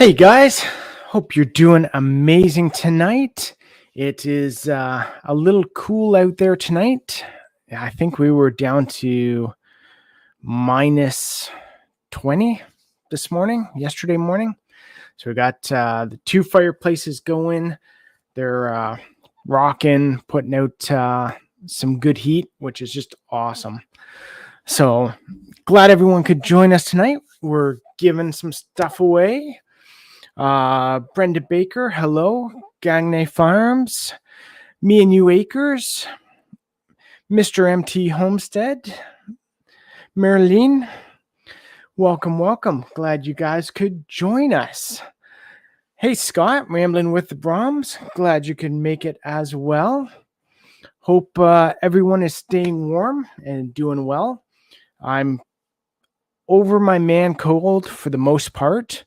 Hey guys, hope you're doing amazing tonight. It is a little cool out there tonight. I think we were down to minus 20 yesterday morning. So we got the two fireplaces going. They're rocking, putting out some good heat, which is just awesome. So glad everyone could join us tonight. We're giving some stuff away. Brenda Baker, hello. Gagne Farms, Me and You Acres, Mr. MT Homestead, Marilyn, welcome. Glad you guys could join us. Hey, Scott, Rambling with the Brahms. Glad you could make it as well. Hope everyone is staying warm and doing well. I'm over my man cold for the most part.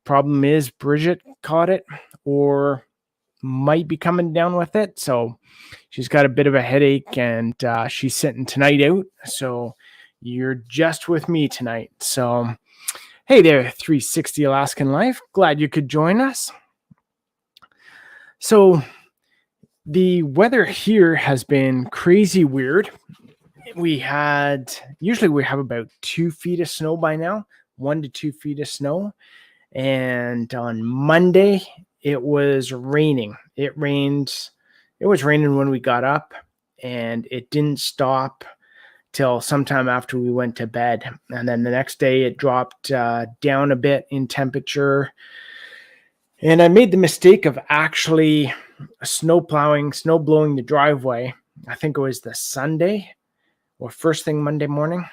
Problem is Bridget caught it or might be coming down with it. So she's got a bit of a headache and she's sitting tonight out. So you're just with me tonight. So, hey there, 360 Alaskan Life. Glad you could join us. So the weather here has been crazy weird. Usually we have about 2 feet of snow by now. 1 to 2 feet of snow. And on Monday, it was raining. It was raining when we got up, and it didn't stop till sometime after we went to bed. And then the next day, it dropped down a bit in temperature. And I made the mistake of actually snow blowing the driveway. I think it was the Sunday or first thing Monday morning.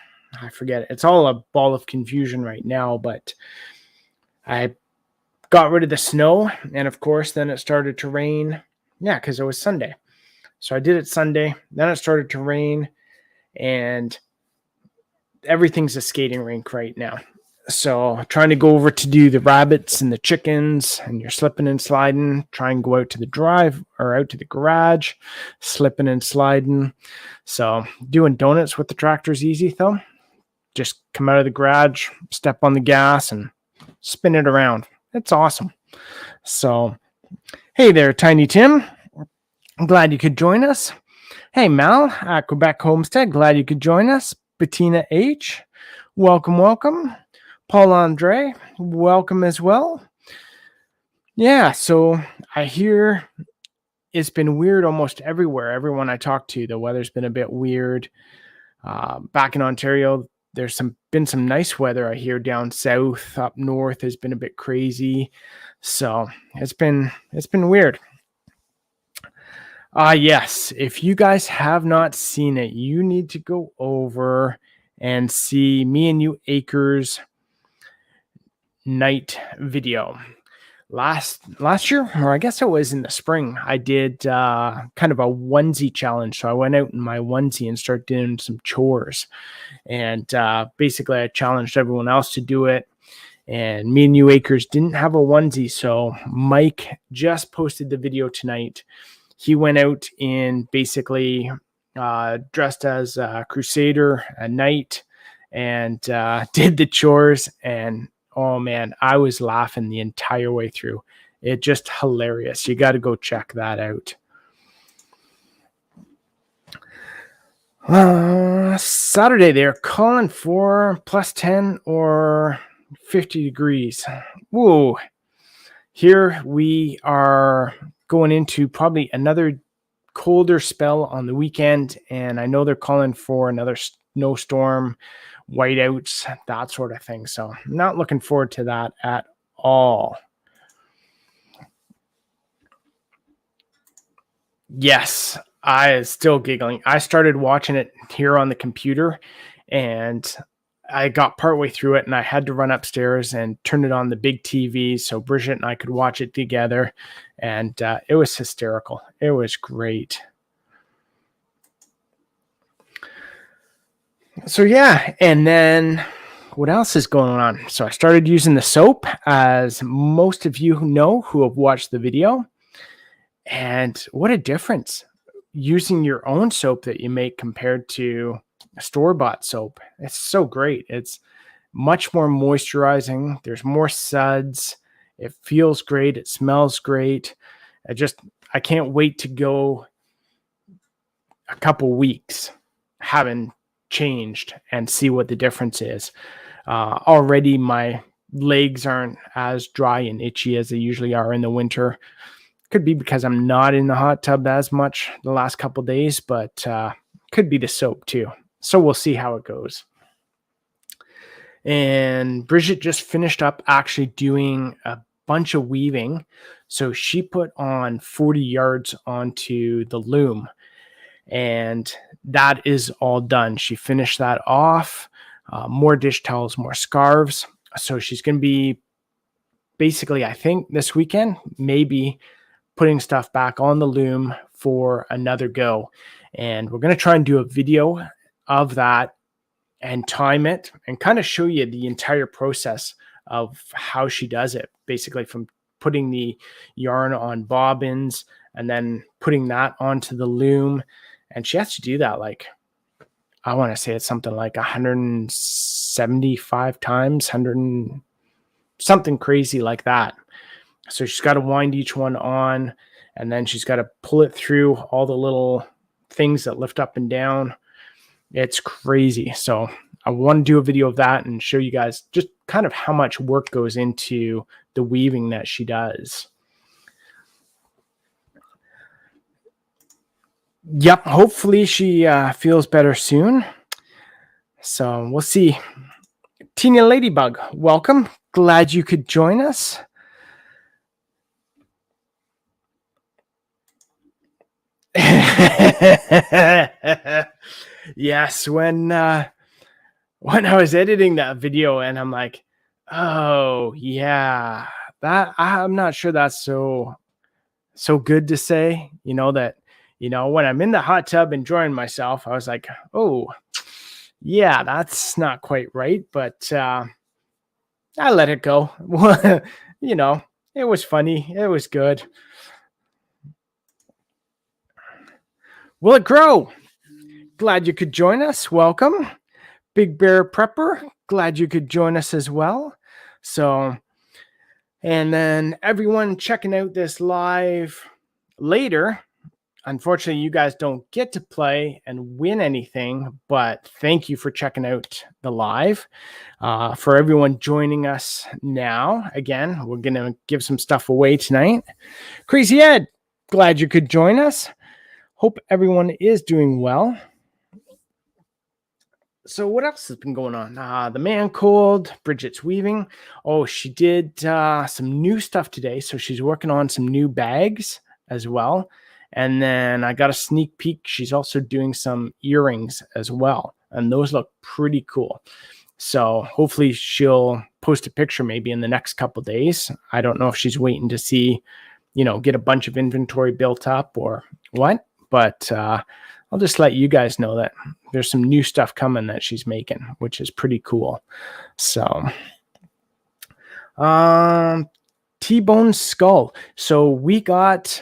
I forget it. It's all a ball of confusion right now, but I got rid of the snow, and of course, then it started to rain. Yeah, because it was Sunday. So I did it Sunday. Then it started to rain, and everything's a skating rink right now. So trying to go over to do the rabbits and the chickens, and you're slipping and sliding. Try and go out to the out to the garage, slipping and sliding. So doing donuts with the tractor's easy though. Just come out of the garage, step on the gas, and spin it around. It's awesome. So, hey there, Tiny Tim. I'm glad you could join us. Hey, Mal at Quebec Homestead. Glad you could join us. Bettina H. Welcome. Paul Andre. Welcome as well. Yeah, so I hear it's been weird almost everywhere. Everyone I talk to, the weather's been a bit weird. Back in Ontario, there's been some nice weather. I hear down south, up north has been a bit crazy. So it's been weird. Yes, if you guys have not seen it, you need to go over and see Me and You Acres night video. Last year, or I guess it was in the spring, I did kind of a onesie challenge. So I went out in my onesie and started doing some chores. And basically, I challenged everyone else to do it. And Me and You Acres didn't have a onesie. So Mike just posted the video tonight. He went out in basically dressed as a crusader at night and did the chores. And oh man, I was laughing the entire way through. It's just hilarious. You got to go check that out. Saturday, they're calling for plus 10 or 50 degrees. Whoa. Here we are going into probably another colder spell on the weekend, and I know they're calling for another snowstorm, whiteouts, that sort of thing. So I'm not looking forward to that at all. Yes, I was still giggling. I started watching it here on the computer, and I got partway through it, and I had to run upstairs and turn it on the big TV so Bridget and I could watch it together. And it was hysterical. It was great. So yeah, and then what else is going on? So I started using the soap, as most of you know who have watched the video. And what a difference using your own soap that you make compared to a store-bought soap. It's so great. It's much more moisturizing. There's more suds. It feels great. It smells great. I can't wait to go a couple weeks having changed and see what the difference is. Already my legs aren't as dry and itchy as they usually are in the winter. Could be because I'm not in the hot tub as much the last couple days, but could be the soap too. So we'll see how it goes. And Bridget just finished up actually doing a bunch of weaving. So she put on 40 yards onto the loom, and that is all done. She finished that off. More dish towels, more scarves. So she's going to be basically, I think this weekend, maybe putting stuff back on the loom for another go. And we're going to try and do a video of that and time it and kind of show you the entire process of how she does it, basically from putting the yarn on bobbins and then putting that onto the loom. And she has to do that, like, I want to say it's something like 175 times, something crazy like that. So she's got to wind each one on, and then she's got to pull it through all the little things that lift up and down. It's crazy. So I want to do a video of that and show you guys just kind of how much work goes into the weaving that she does. Yep, hopefully she feels better soon. So we'll see. Tina Ladybug, welcome. Glad you could join us. Yes, when I was editing that video and I'm like, oh yeah, that I'm not sure that's so good to say, that, when I'm in the hot tub enjoying myself, I was like, oh yeah, that's not quite right. But I let it go. It was funny. It was good. Will it grow? Glad you could join us. Welcome. Big Bear Prepper, glad you could join us as well. So, and then everyone checking out this live later. Unfortunately, you guys don't get to play and win anything, but thank you for checking out the live. For everyone joining us now, again, we're going to give some stuff away tonight. Crazy Ed, glad you could join us. Hope everyone is doing well. So what else has been going on? The man cold, Bridget's weaving. Oh, she did some new stuff today. So she's working on some new bags as well. And then I got a sneak peek. She's also doing some earrings as well. And those look pretty cool. So hopefully she'll post a picture maybe in the next couple of days. I don't know if she's waiting to see, get a bunch of inventory built up or what. But I'll just let you guys know that there's some new stuff coming that she's making, which is pretty cool. So, T-Bone Skull. So we got,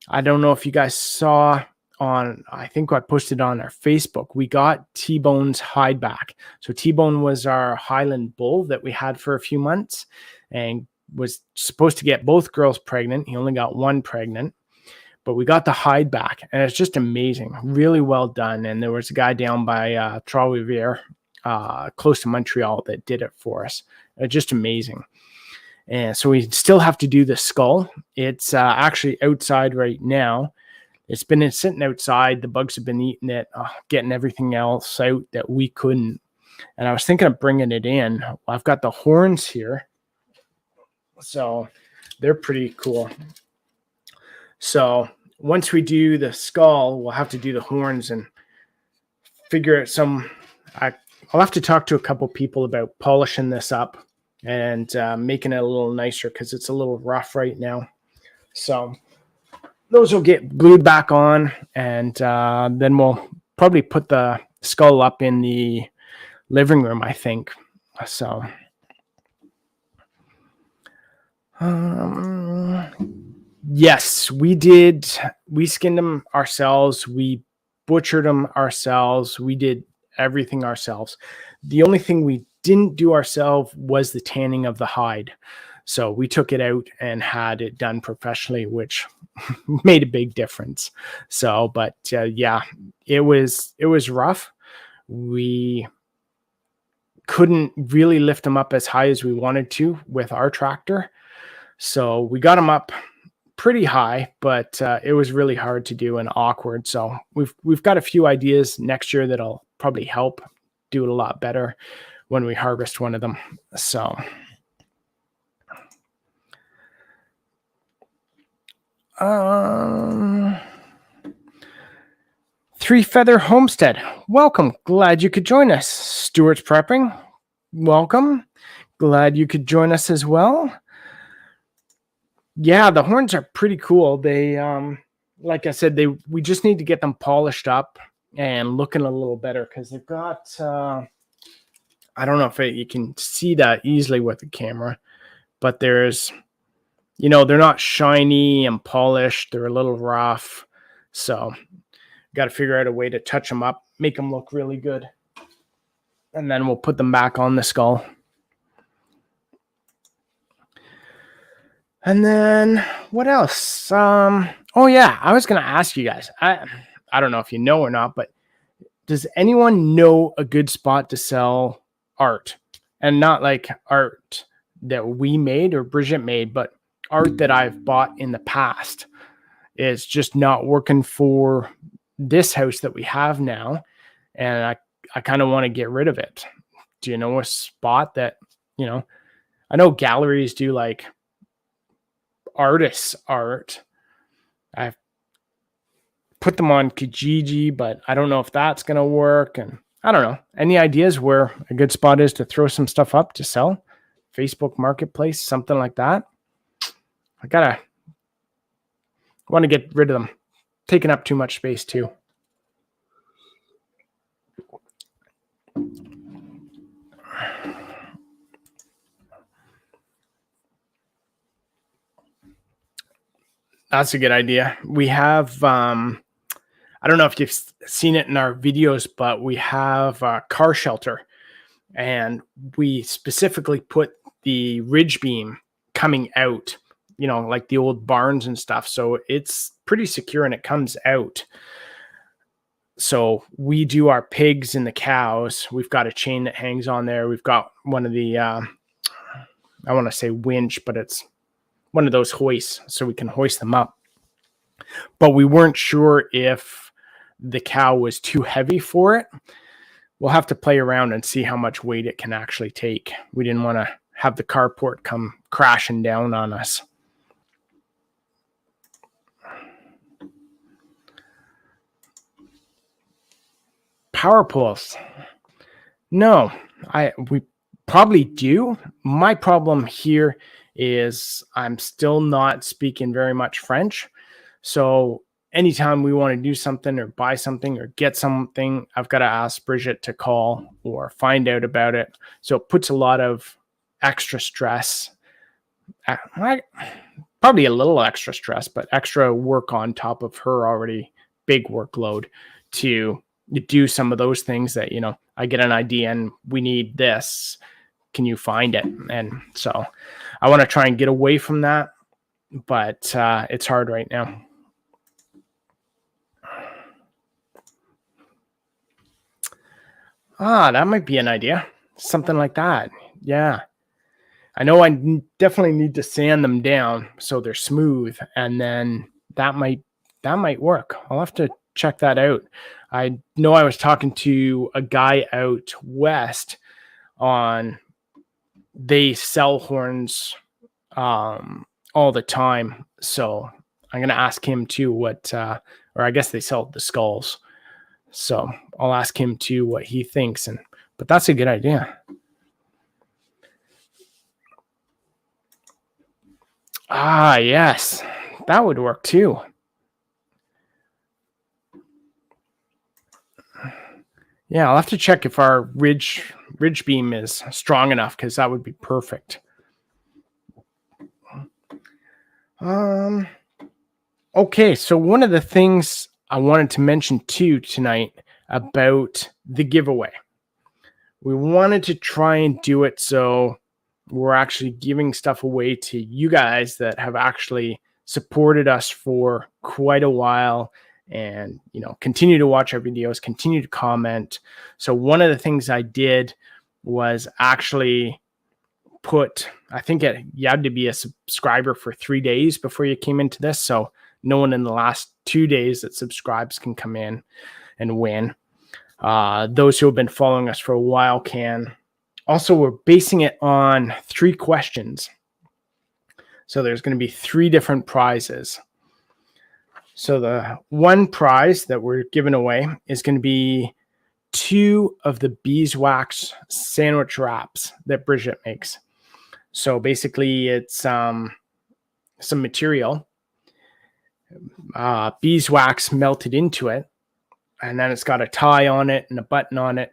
I don't know if you guys saw I think I posted on our Facebook, we got T-Bone's hide back. So T-Bone was our Highland bull that we had for a few months and was supposed to get both girls pregnant. He only got one pregnant. But we got the hide back, and it's just amazing. Really well done. And there was a guy down by Trois-Rivières, close to Montreal, that did it for us. Just amazing. And so we still have to do the skull. It's actually outside right now. It's been sitting outside. The bugs have been eating it, getting everything else out that we couldn't. And I was thinking of bringing it in. I've got the horns here. So they're pretty cool. So once we do the skull, we'll have to do the horns and figure out I'll have to talk to a couple people about polishing this up and making it a little nicer because it's a little rough right now. So those will get glued back on, and then we'll probably put the skull up in the living room, I think. So yes, we did. We skinned them ourselves. We butchered them ourselves. We did everything ourselves. The only thing we didn't do ourselves was the tanning of the hide. So we took it out and had it done professionally, which made a big difference. So, but yeah, it was rough. We couldn't really lift them up as high as we wanted to with our tractor. So we got them up pretty high, but it was really hard to do and awkward. So we've got a few ideas next year that'll probably help do it a lot better when we harvest one of them. So Three Feather Homestead, welcome. Glad you could join us. Stuart's Prepping, welcome. Glad you could join us as well. Yeah, the horns are pretty cool. They, like I said, we just need to get them polished up and looking a little better because they've got, I don't know if you can see that easily with the camera, but there's, they're not shiny and polished. They're a little rough. So got to figure out a way to touch them up, make them look really good. And then we'll put them back on the skull. And then what else? Oh yeah, I was going to ask you guys, I don't know if you know or not, but does anyone know a good spot to sell art? And not like art that we made or Bridget made, but art that I've bought in the past. It's just not working for this house that we have now. And I kind of want to get rid of it. Do you know a spot that, I know galleries do like artists art. I've put them on Kijiji, but I don't know if that's going to work. And I don't know. Any ideas where a good spot is to throw some stuff up to sell? Facebook Marketplace, something like that. I want to get rid of them. Taking up too much space too. That's a good idea. We have, I don't know if you've seen it in our videos, but we have a car shelter, and we specifically put the ridge beam coming out, like the old barns and stuff. So it's pretty secure and it comes out. So we do our pigs and the cows. We've got a chain that hangs on there. We've got one of the, I want to say winch, but it's one of those hoists so we can hoist them up. But we weren't sure if the cow was too heavy for it. We'll have to play around and see how much weight it can actually take. We didn't want to have the carport come crashing down on us. Power poles. No, we probably do. My problem here is I'm still not speaking very much French. So anytime we want to do something or buy something or get something, I've got to ask Bridget to call or find out about it. So it puts a lot of extra stress, probably a little extra stress, but extra work on top of her already big workload to do some of those things that, I get an idea and we need this. Can you find it? And so I want to try and get away from that, but it's hard right now. That might be an idea. Something like that. Yeah. I know I definitely need to sand them down so they're smooth, and then that might work. I'll have to check that out. I know I was talking to a guy out west they sell horns all the time. So I'm going to ask him too or I guess they sell the skulls. So I'll ask him too what he thinks. But that's a good idea. Yes, that would work too. Yeah, I'll have to check if our ridge beam is strong enough, because that would be perfect. Okay, so one of the things I wanted to mention too tonight about the giveaway. we wanted to try and do it so we're actually giving stuff away to you guys that have actually supported us for quite a while and, continue to watch our videos, continue to comment. So one of the things I did was actually I think you had to be a subscriber for 3 days before you came into this. So no one in the last 2 days that subscribes can come in and win. Those who have been following us for a while can. Also, we're basing it on 3 questions. So there's going to be 3 different prizes. So the one prize that we're giving away is going to be 2 of the Beeswax sandwich wraps that Bridget makes. So basically it's some material, beeswax melted into it, and then it's got a tie on it and a button on it.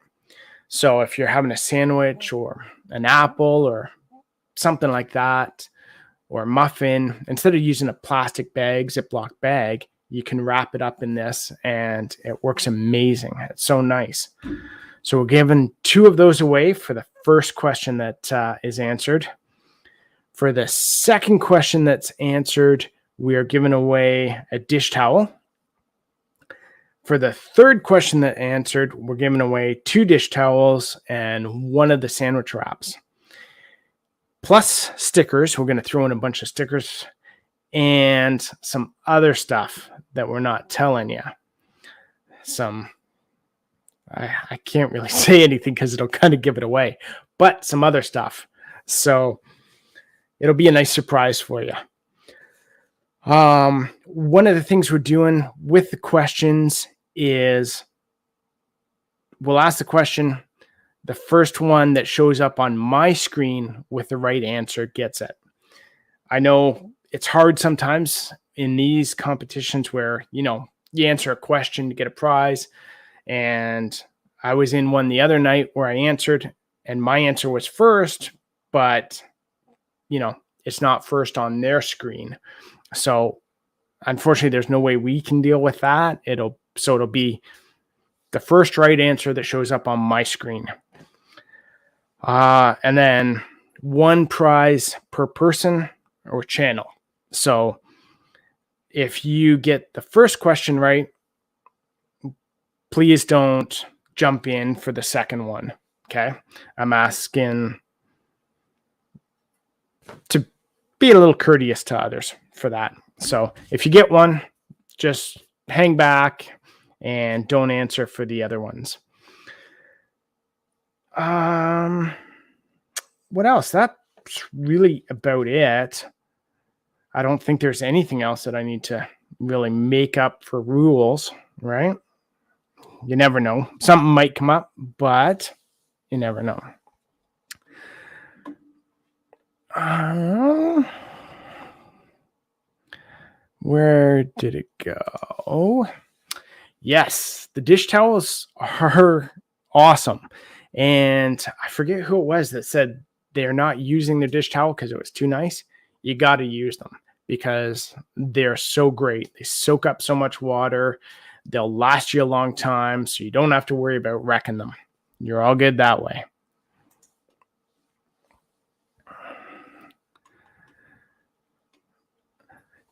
So if you're having a sandwich or an apple or something like that, or a muffin, instead of using a plastic bag, Ziploc bag, you can wrap it up in this and it works amazing. It's so nice. So we're giving 2 of those away for the first question that is answered. For the second question that's answered, we are giving away a dish towel. For the third question that answered, we're giving away 2 dish towels and 1 of the sandwich wraps. Plus stickers. We're going to throw in a bunch of stickers and some other stuff that we're not telling you. I can't really say anything because it'll kind of give it away, but some other stuff. So it'll be a nice surprise for you. One of the things we're doing with the questions is we'll ask the question. The first one that shows up on my screen with the right answer gets it. I know it's hard sometimes in these competitions where, you answer a question to get a prize. And I was in one the other night where I answered and my answer was first, but, it's not first on their screen. So unfortunately, there's no way we can deal with that. It'll be the first right answer that shows up on my screen. And then 1 prize per person or channel. So if you get the first question right, please don't jump in for the second one. Okay. I'm asking to be a little courteous to others for that. So if you get one, just hang back and don't answer for the other ones. What else? That's really about it. I don't think there's anything else that I need to really make up for rules, right? You never know. Something might come up, but you never know. Where did it go? Yes, the dish towels are awesome. And I forget who it was that said they're not using their dish towel because it was too nice. You got to use them because they're so great. They soak up so much water. They'll last you a long time, so you don't have to worry about wrecking them. You're all good that way.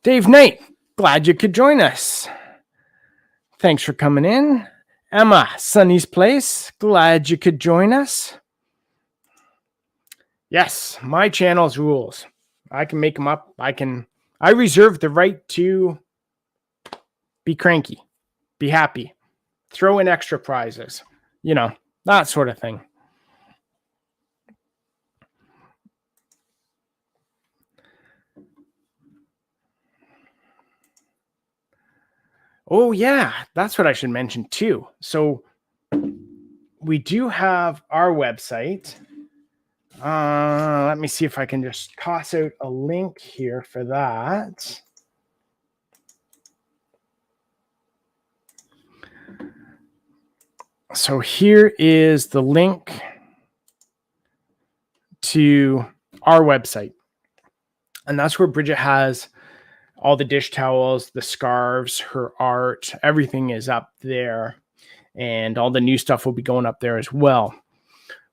Dave Knight, glad you could join us. Thanks for coming in. Emma, Sunny's Place, glad you could join us. Yes, my channel's rules. I can make them up. I reserve the right to be cranky, be happy, throw in extra prizes, that sort of thing. Oh, yeah, that's what I should mention too. So we do have our website. Let me see if I can just toss out a link here for that. So here is the link to our website. And that's where Bridget has all the dish towels, the scarves, her art, everything is up there. And all the new stuff will be going up there as well.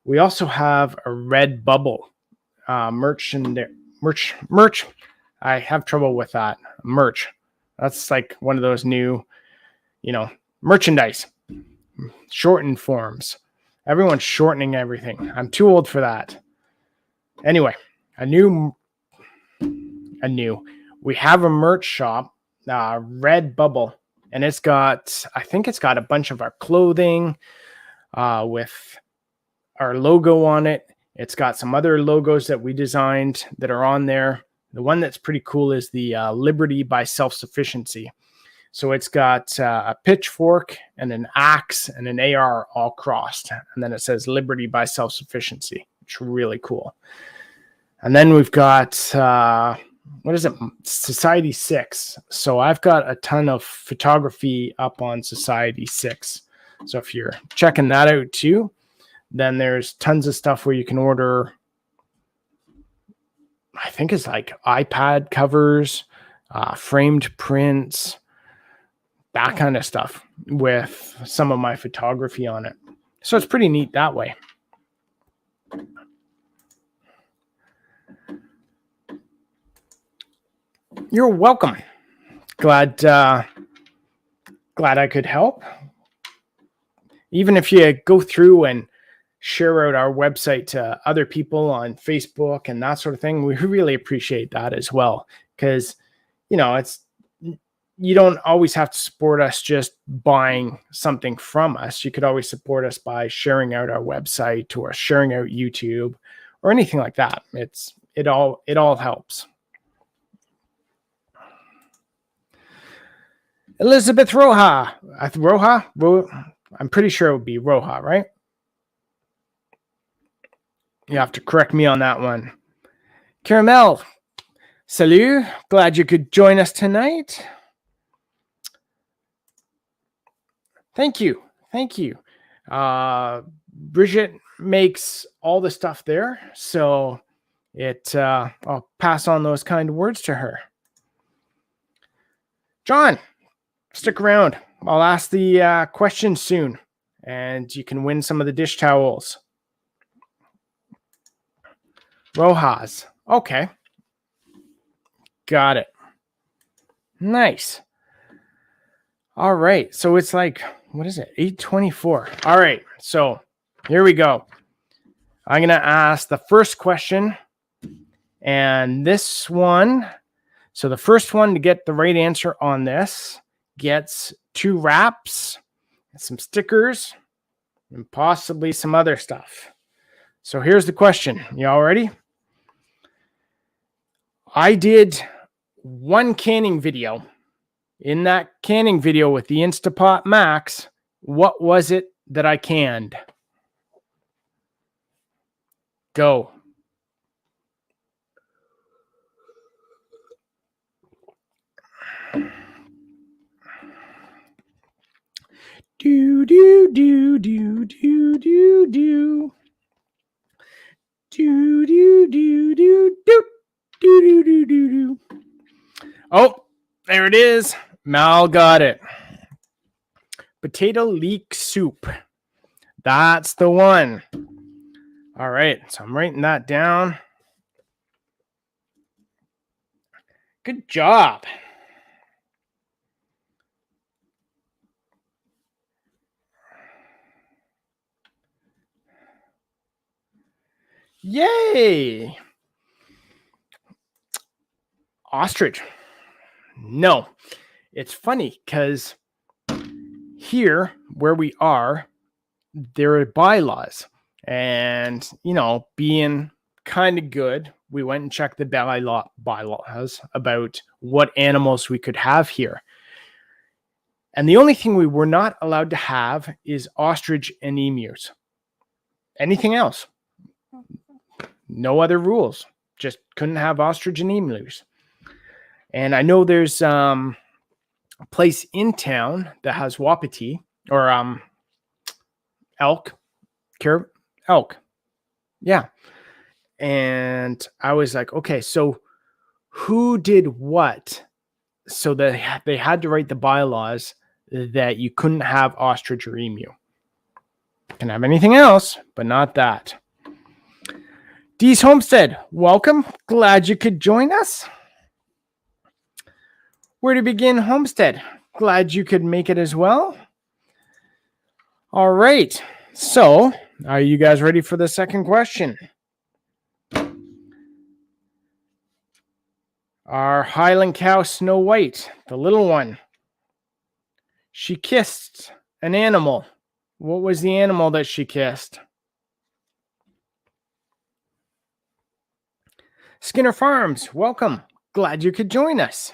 We also have a red bubble merch in there. Merch. I have trouble with that. Merch. That's like one of those new, merchandise. Shortened forms. Everyone's shortening everything. I'm too old for that. Anyway, we have a merch shop, Red Bubble, and I think it's got a bunch of our clothing with our logo on it. It's got some other logos that we designed that are on there. The one that's pretty cool is the Liberty by Self-Sufficiency. So it's got a pitchfork and an axe and an AR all crossed. And then it says Liberty by Self-Sufficiency. It's really cool. And then we've got, Society 6. So I've got a ton of photography up on Society 6. So if you're checking that out too, then there's tons of stuff where you can order, I think it's like iPad covers, framed prints, that kind of stuff with some of my photography on it. So it's pretty neat that way. You're welcome. Glad I could help. Even if you go through and share out our website to other people on Facebook and that sort of thing, we really appreciate that as well. Because, you don't always have to support us just buying something from us. You could always support us by sharing out our website or sharing out YouTube or anything like that. It all helps. Elizabeth Roja. I'm pretty sure it would be Roja, right? You have to correct me on that one. Caramel. Salut. Glad you could join us tonight. Thank you. Bridget makes all the stuff there, so I'll pass on those kind words to her. John, stick around. I'll ask the questions soon, and you can win some of the dish towels. Rojas. Okay. Got it. Nice. All right. So it's like, what is it? 8:24. All right. So here we go. I'm going to ask the first question. And this one, so the first one to get the right answer on this gets 2 wraps, some stickers, and possibly some other stuff. So here's the question. You all ready? I did one canning video. In that canning video with the Instapot Max, what was it that I canned? Go. Do, do, do, do, do, do, do. Do, do, do, do, do, do, do, do, do, do. Oh, there it is. Mal got it. Potato leek soup. That's the one. All right, so I'm writing that down. Good job. Yay! Ostrich. No. It's funny because here where we are, there are bylaws. And, being kind of good, we went and checked the bylaws about what animals we could have here. And the only thing we were not allowed to have is ostrich and emus. Anything else? No other rules. Just couldn't have ostrich and emus. And I know there's a place in town that has wapiti or elk. Yeah. And I was like, okay, so who did what? So that they had to write the bylaws that you couldn't have ostrich or emu. Can have anything else, but not that. Dee's Homestead, welcome. Glad you could join us. Where to begin, Homestead? Glad you could make it as well. All right. So, are you guys ready for the second question? Our Highland cow, Snow White, the little one, she kissed an animal. What was the animal that she kissed? Skinner Farms, welcome. Glad you could join us.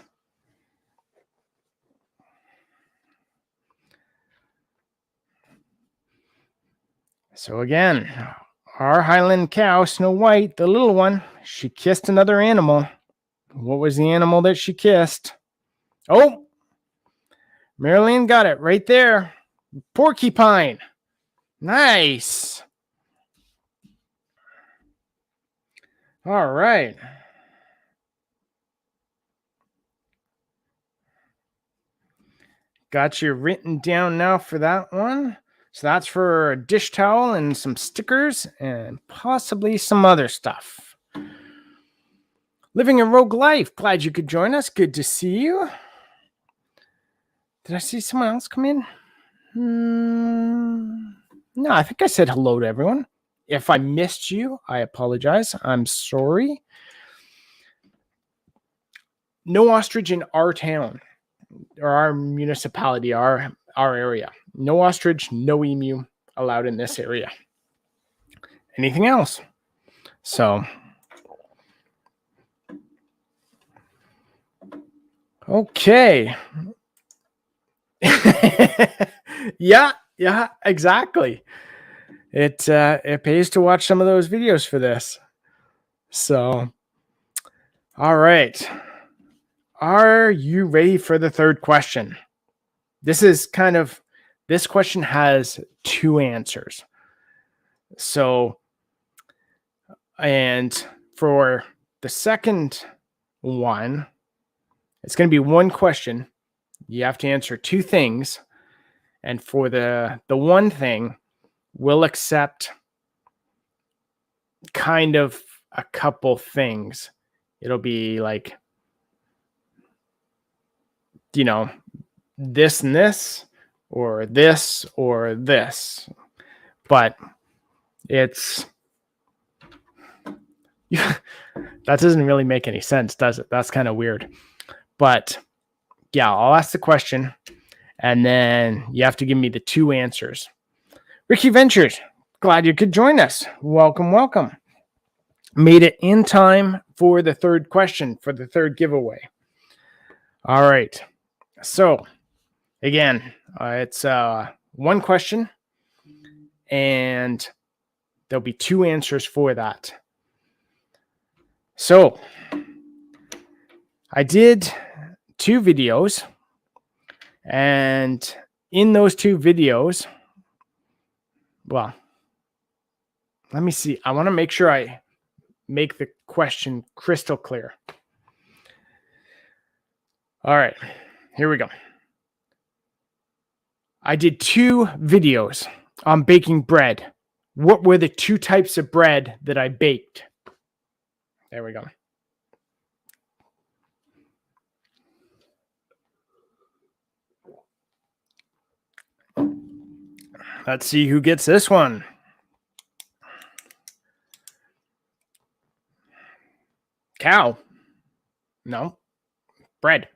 So again, our Highland cow, Snow White, the little one, she kissed another animal. What was the animal that she kissed? Oh, Marilyn got it right there. Porcupine. Nice. All right. Got you written down now for that one. So that's for a dish towel and some stickers and possibly some other stuff. Living a Rogue Life. Glad you could join us. Good to see you. Did I see someone else come in? No, I think I said hello to everyone. If I missed you, I apologize. I'm sorry. No ostrich in our town or our municipality, our area. No ostrich, no emu allowed in this area. Anything else? So, okay. yeah, exactly. It pays to watch some of those videos for this. So, all right. Are you ready for the third question? This question has two answers. So, and for the second one, it's going to be one question. You have to answer two things. And for the one thing, we'll accept kind of a couple things. It'll be like, this and this, or this or this. But it's that doesn't really make any sense, does it? That's kind of weird. But yeah, I'll ask the question and then you have to give me the two answers. Ricky Ventures, glad you could join us. Welcome. Made it in time for the third question, for the third giveaway. All right. So again, it's one question and there'll be two answers for that. So I did two videos, and in those two videos, well, let me see. I want to make sure I make the question crystal clear. All right, here we go. I did two videos on baking bread. What were the two types of bread that I baked? There we go. Let's see who gets this one. Cow. No. Bread.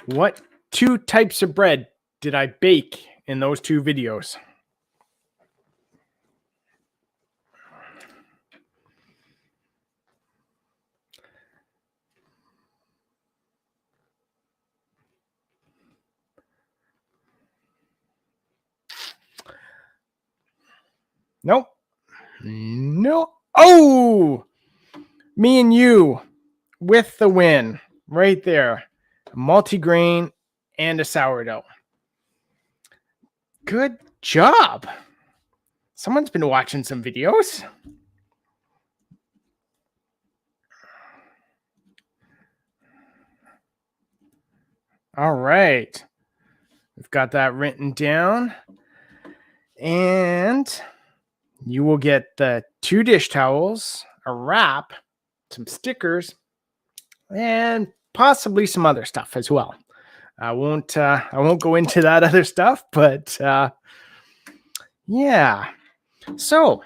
What two types of bread did I bake in those two videos? Nope. No. Oh, me and you with the win right there. A multigrain and a sourdough. Good job. Someone's been watching some videos. All right. We've got that written down. And you will get the 2 dish towels, a wrap, some stickers, and possibly some other stuff as well. I won't go into that other stuff, but yeah. So,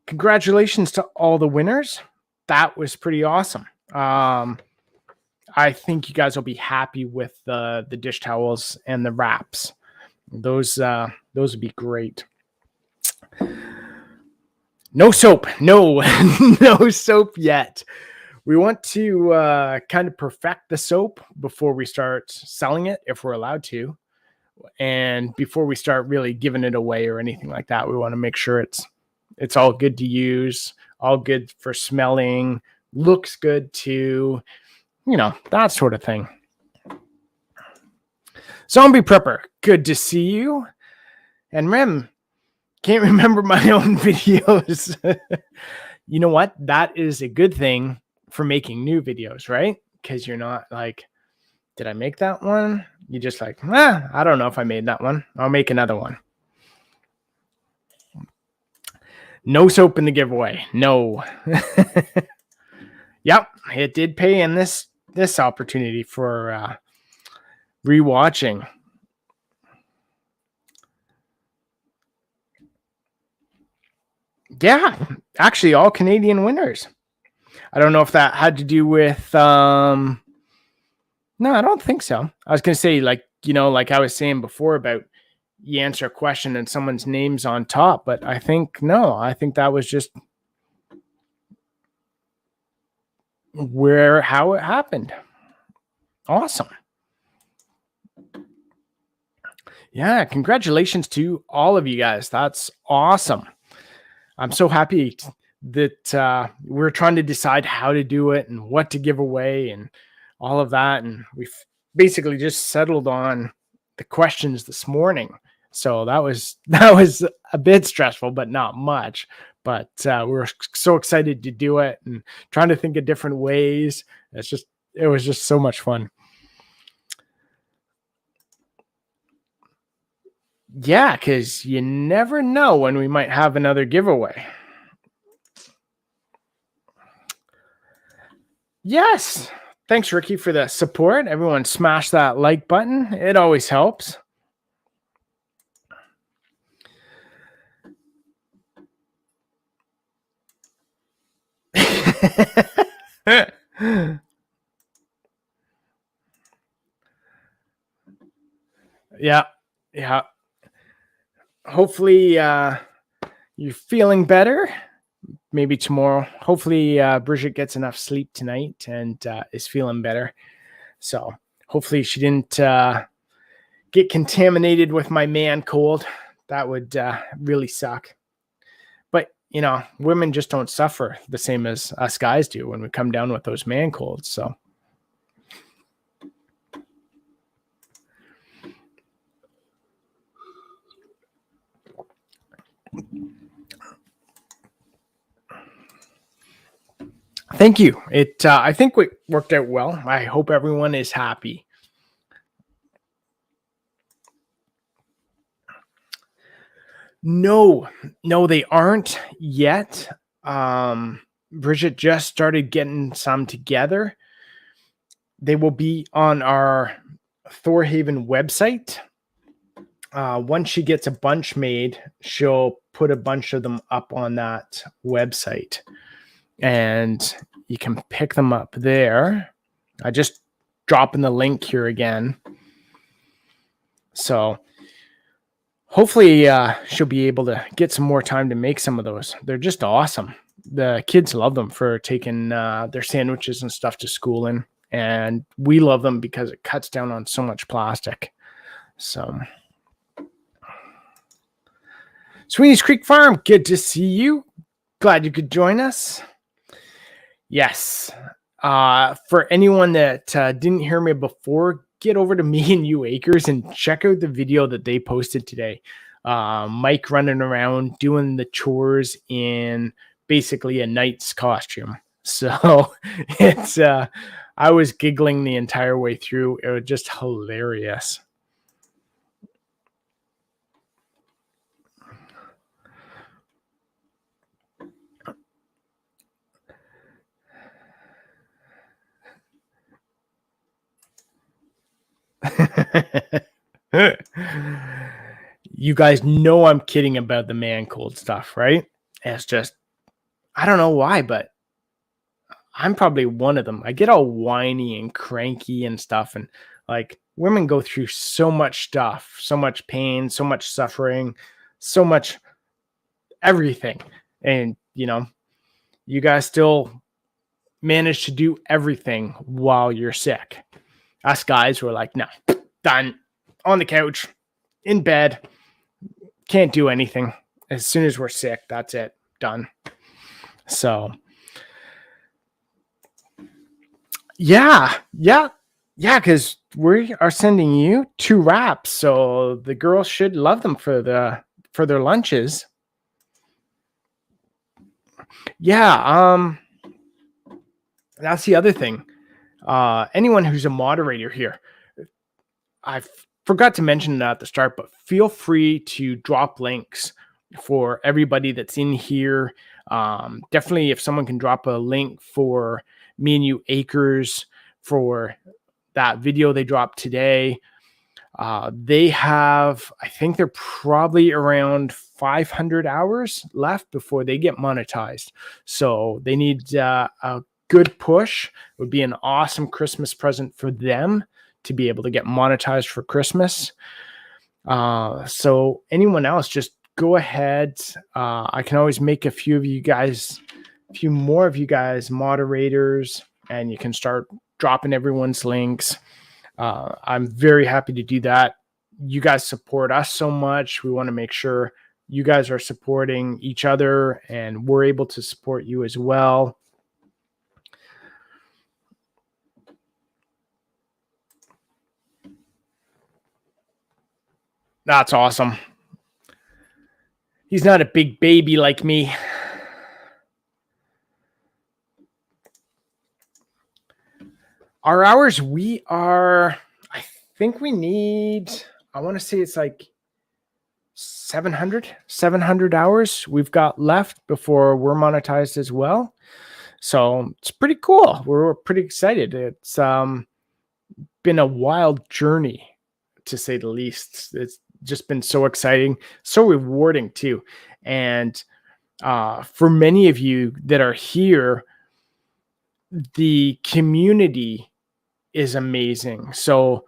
congratulations to all the winners. That was pretty awesome. I think you guys will be happy with the dish towels and the wraps. Those would be great. No soap. No, no soap yet. We want to kind of perfect the soap before we start selling it, if we're allowed to. And before we start really giving it away or anything like that, we want to make sure it's all good to use, all good for smelling, looks good too, that sort of thing. Zombie Prepper, good to see you. And Rem, can't remember my own videos. You know what? That is a good thing for making new videos, right? Because you're not like, did I make that one? You just like, I don't know if I made that one. I'll make another one. No soap in the giveaway. No. Yep, it did pay in this opportunity for rewatching. Yeah, actually all Canadian winners. I don't know if that had to do with no, I don't think so. I was going to say, like I was saying before about you answer a question and someone's name's on top, but I think that was just how it happened. Awesome. Yeah, congratulations to all of you guys. That's awesome. I'm so happy that we're trying to decide how to do it and what to give away and all of that. And we've basically just settled on the questions this morning. So that was a bit stressful, but not much. But we're so excited to do it and trying to think of different ways. It was just so much fun. Yeah, because you never know when we might have another giveaway. Yes. Thanks, Ricky, for the support. Everyone smash that like button. It always helps. Yeah. Hopefully you're feeling better. Maybe tomorrow. Hopefully Bridget gets enough sleep tonight and is feeling better. So hopefully she didn't get contaminated with my man cold. That would really suck. But, women just don't suffer the same as us guys do when we come down with those man colds. So. Thank you. I think it worked out well. I hope everyone is happy. No, they aren't yet. Bridget just started getting some together. They will be on our Thorhaven website. Once she gets a bunch made, she'll put a bunch of them up on that website. And you can pick them up there. I just drop in the link here again. So hopefully she'll be able to get some more time to make some of those. They're just awesome. The kids love them for taking their sandwiches and stuff to school in. And we love them because it cuts down on so much plastic. So Sweeney's Creek Farm, good to see you. Glad you could join us. Yes. For anyone that didn't hear me before, get over to Me and You Acres and check out the video that they posted today. Mike running around doing the chores in basically a knight's costume. So it's I was giggling the entire way through. It was just hilarious. You guys know I'm kidding about the man cold stuff, right? It's just, I don't know why, but I'm probably one of them. I get all whiny and cranky and stuff. And like women go through so much stuff, so much pain, so much suffering, so much everything. And, you guys still manage to do everything while you're sick. Us guys were like, no, done, on the couch, in bed, can't do anything. As soon as we're sick, that's it, done. So, yeah, because we are sending you 2 wraps, so the girls should love them for their lunches. Yeah, that's the other thing. Anyone who's a moderator here, I forgot to mention that at the start, but feel free to drop links for everybody that's in here. Definitely, if someone can drop a link for Me and You Acres for that video they dropped today. They have, I think they're probably around 500 hours left before they get monetized. So they need a good push. It would be an awesome Christmas present for them to be able to get monetized for Christmas. So anyone else, just go ahead. I can always make a few more of you guys moderators, and you can start dropping everyone's links. I'm very happy to do that. You guys support us so much. We want to make sure you guys are supporting each other and we're able to support you as well. That's awesome. He's not a big baby like me. Our hours, I think we need, I want to say it's like 700 hours we've got left before we're monetized as well. So it's pretty cool. We're pretty excited. It's been a wild journey, to say the least. It's just been so exciting, so rewarding too. And for many of you that are here, the community is amazing. So,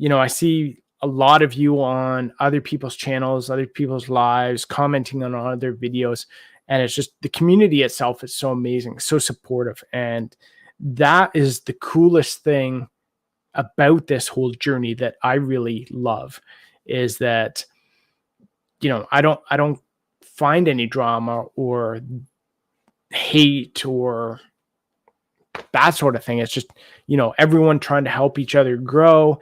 I see a lot of you on other people's channels, other people's lives, commenting on other videos. And it's just, the community itself is so amazing, so supportive. And that is the coolest thing about this whole journey that I really love, is that, I don't find any drama or hate or that sort of thing. It's just, everyone trying to help each other grow,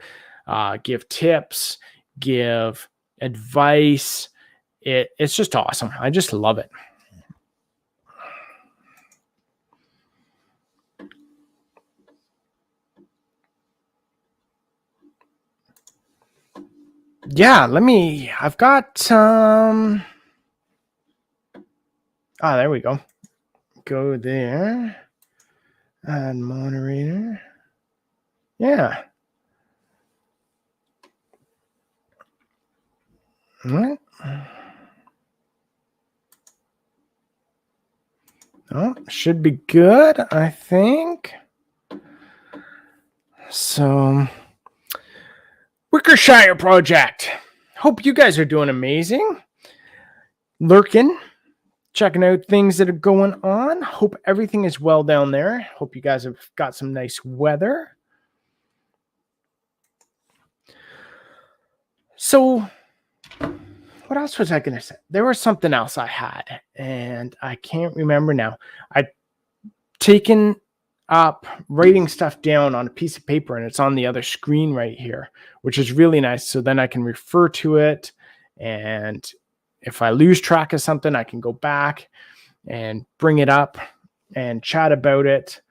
give tips, give advice. It's just awesome. I just love it. Yeah, I've got there we go. Go there. Add moderator. Yeah. What? Oh, should be good, I think. So, Wickershire Project. Hope you guys are doing amazing. Lurking, checking out things that are going on. Hope everything is well down there. Hope you guys have got some nice weather. So, what else was I going to say? There was something else I had, and I can't remember now. I'd taken up writing stuff down on a piece of paper, and it's on the other screen right here, which is really nice. So then I can refer to it, and if I lose track of something, I can go back and bring it up and chat about it.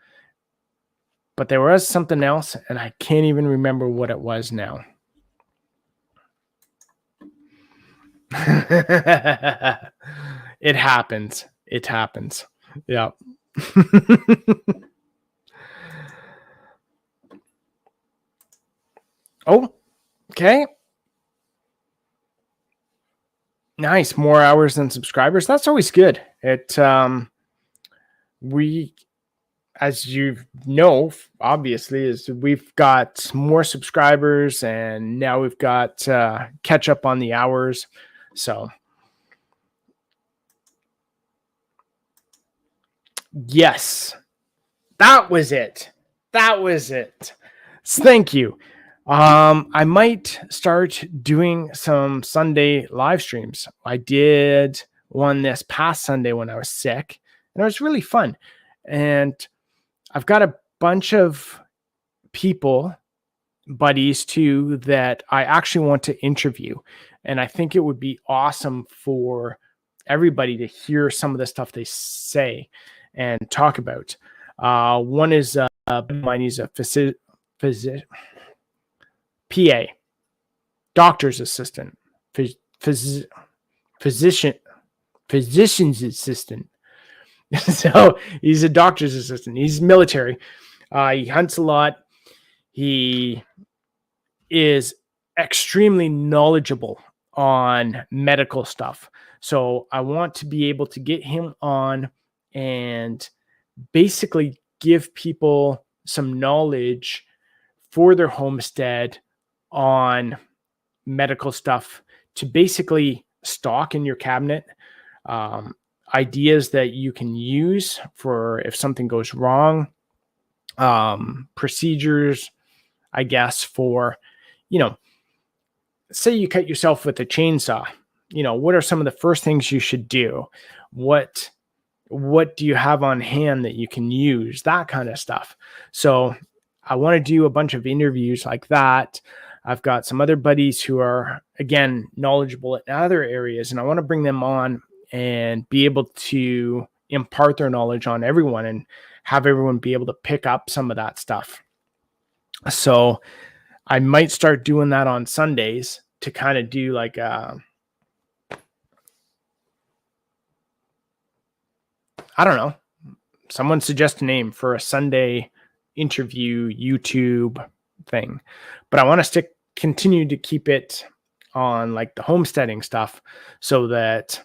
But there was something else, and I can't even remember what it was now. It happens. Yeah. Oh, Okay. Nice. More hours than subscribers. That's always good. We, as you know, obviously, is we've got more subscribers, and now we've got catch up on the hours. So yes, that was it. That was it. So thank you. I might start doing some Sunday live streams. I did one this past Sunday when I was sick, and it was really fun. And I've got a bunch of people, buddies too, that I actually want to interview. And I think it would be awesome for everybody to hear some of the stuff they say and talk about. One is mine. He's a PA, doctor's assistant, physician's assistant. So he's a doctor's assistant. He's military. He hunts a lot. He is extremely knowledgeable on medical stuff. So I want to be able to get him on and basically give people some knowledge for their homestead on medical stuff to basically stock in your cabinet, ideas that you can use for if something goes wrong, procedures, I guess, for, say you cut yourself with a chainsaw, what are some of the first things you should do? What do you have on hand that you can use? That kind of stuff. So I want to do a bunch of interviews like that. I've got some other buddies who are, again, knowledgeable in other areas, and I want to bring them on and be able to impart their knowledge on everyone and have everyone be able to pick up some of that stuff. So I might start doing that on Sundays to kind of do like I don't know. Someone suggest a name for a Sunday interview YouTube thing. But I want to continue to keep it on like the homesteading stuff so that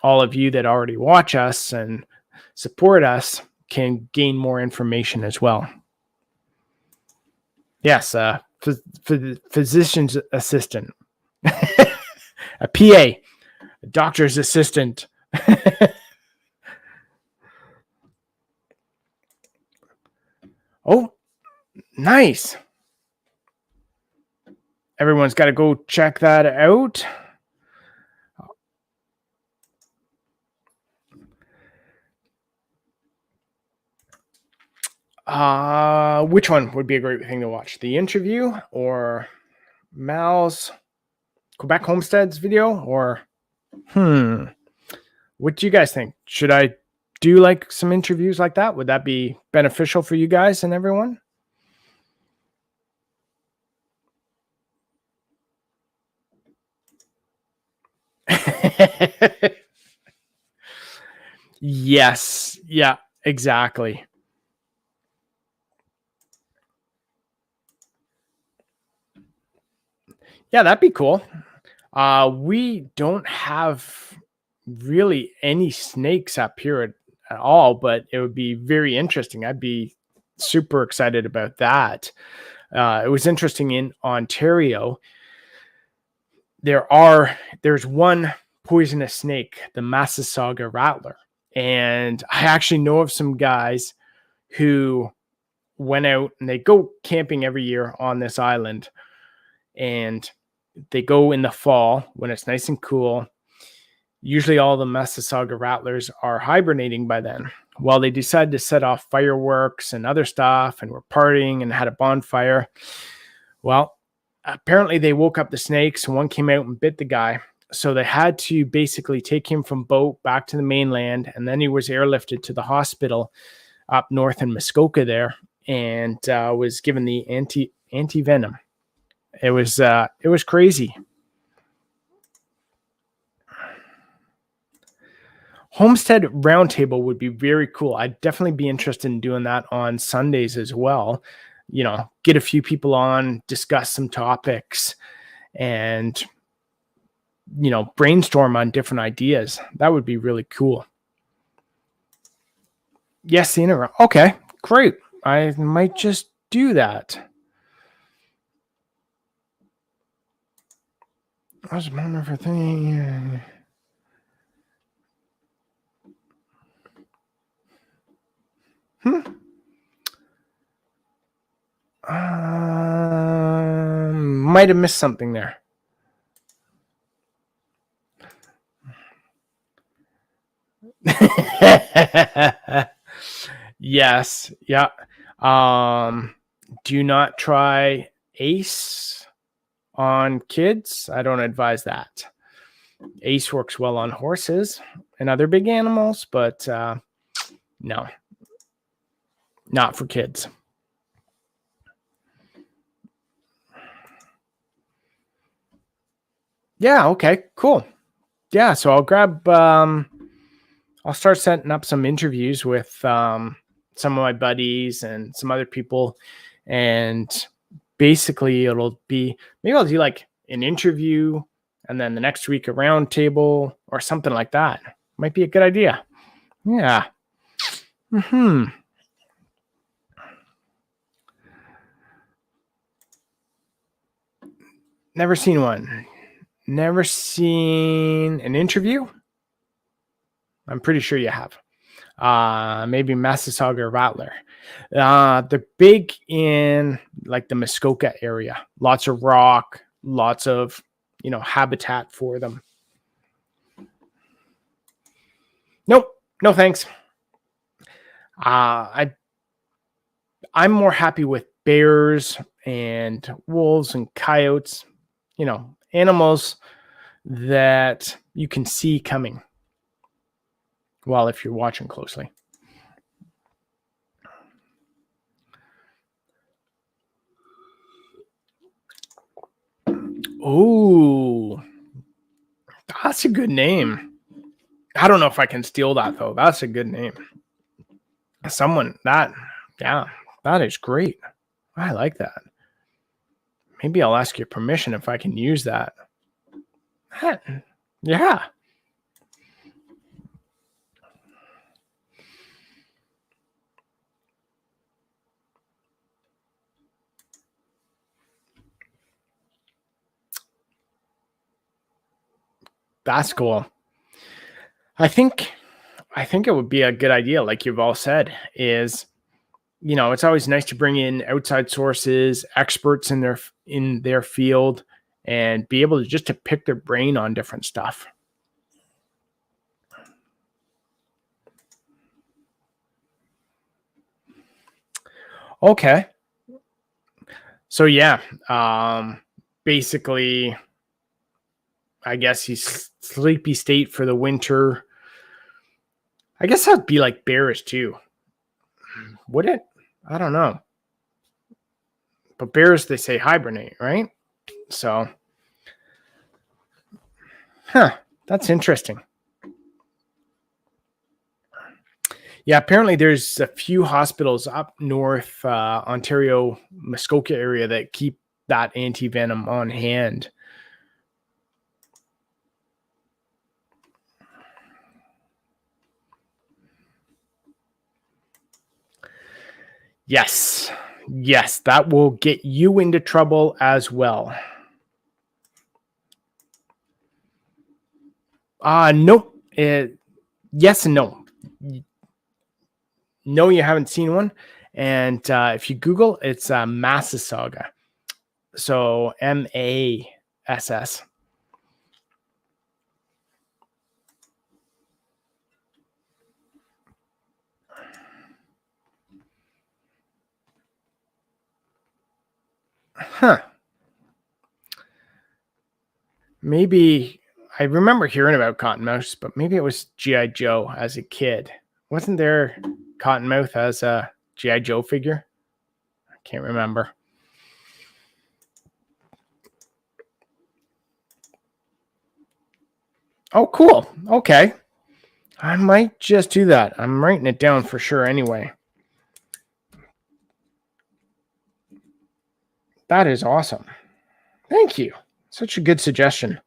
all of you that already watch us and support us can gain more information as well. Yes, physician's assistant, a PA, a doctor's assistant. Oh, nice. Everyone's got to go check that out. Which one would be a great thing to watch? The interview or Mal's Quebec Homesteads video? Or what do you guys think? Should I do like some interviews like that? Would that be beneficial for you guys and everyone? Yes. Yeah, exactly. Yeah, that'd be cool. We don't have really any snakes up here at all, but it would be very interesting. I'd be super excited about that. It was interesting in Ontario. There's one poisonous snake, the Massasauga Rattler. And I actually know of some guys who went out and they go camping every year on this island. And they go in the fall when it's nice and cool. Usually all the Massasauga Rattlers are hibernating by then. Well, they decided to set off fireworks and other stuff and were partying and had a bonfire. Well, apparently they woke up the snakes and one came out and bit the guy. So they had to basically take him from boat back to the mainland. And then he was airlifted to the hospital up north in Muskoka there and was given the anti-venom. It was crazy. Homestead Roundtable would be very cool. I'd definitely be interested in doing that on Sundays as well. Get a few people on, discuss some topics. and, brainstorm on different ideas. That would be really cool. Yes, the interview. Okay, great. I might just do that. I was wondering for thing. Might have missed something there. Yes. Yeah. Do not try ACE on kids. I don't advise that. ACE works well on horses and other big animals, but no, not for kids. Yeah. Okay. Cool. Yeah. So I'll start setting up some interviews with some of my buddies and some other people, and basically it'll be, maybe I'll do like an interview and then the next week a round table or something like that. Might be a good idea. Yeah. Never seen one. Never seen an interview. I'm pretty sure you have. Maybe Massasauga Rattler. They're big in like the Muskoka area. Lots of rock, lots of habitat for them. Nope, no thanks. I'm more happy with bears and wolves and coyotes. Animals that you can see coming. Well, if you're watching closely. Oh, that's a good name. I don't know if I can steal that though. That's a good name. That is great. I like that. Maybe I'll ask your permission if I can use that. Yeah. That's cool. I think it would be a good idea, like you've all said, is it's always nice to bring in outside sources, experts in their field, and be able to pick their brain on different stuff. Okay. So yeah, basically, I guess he's sleepy state for the winter. I guess that'd be like bears too. Would it? I don't know. But bears, they say hibernate, right? So, that's interesting. Yeah, apparently there's a few hospitals up north, Ontario, Muskoka area that keep that anti-venom on hand. Yes, that will get you into trouble as well. Nope. Yes and no. No, you haven't seen one. And if you Google, it's Massasauga. So MASS. Maybe I remember hearing about Cottonmouth, but maybe it was G.I. Joe as a kid. Wasn't there Cottonmouth as a G.I. Joe figure? I can't remember. Oh, cool. Okay. I might just do that. I'm writing it down for sure anyway. That is awesome. Thank you. Such a good suggestion.